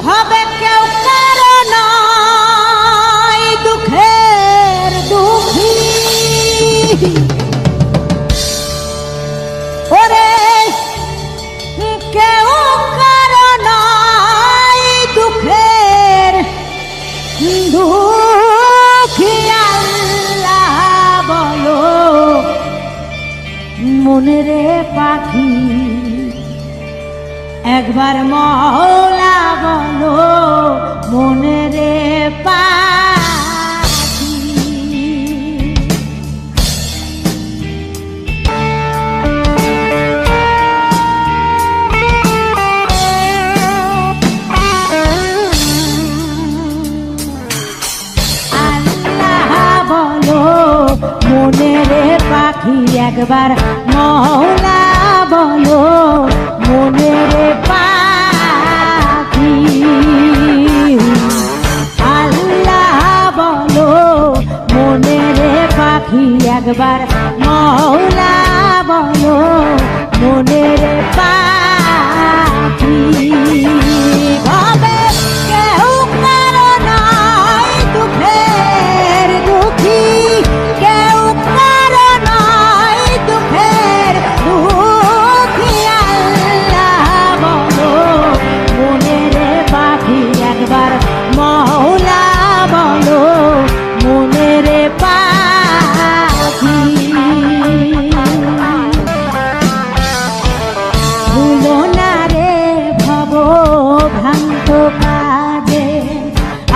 ভাবে কেউ কারণ দুঃখের দুঃখী ওরে কেউ কারণ দুঃখের দুঃখী আল্লাহ বলো মনে রে পাখি একবার মওলা বলো মনে রে পাখি আল্লাহ বলো মনে রে পাখি একবার মওলা বলো মনে রে পাখি আল্লাহ বলো মনে রে পাখি একবার মওলা বলো মনে রে পাখি ভাবে কেউ কারণ দুঃখের দুঃখী কেউ কারণ দুঃখের দুঃখী আল্লাহ বলো মনে রে পাখি একবার মওলা বলো মনে রে পাখি ভুলো না রে ভব ভ্রান্ত কাজে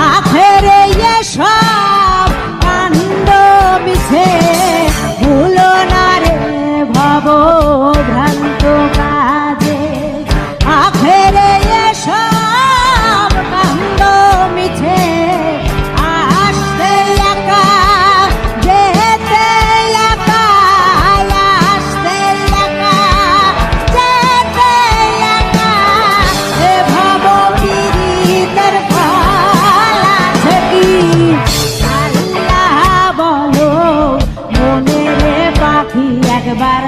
আখেরে এসব কাণ্ড মিছে ভুলো না রে ভব ভ্রান্ত কাজে আখেরে এসব কাণ্ড মিছে আসতে একা যেতে একা আসতে একা যেতে একা এ ভব পীড়িতের ফল আছে কি আল্লাহ বলো মনে রে পাখি একবার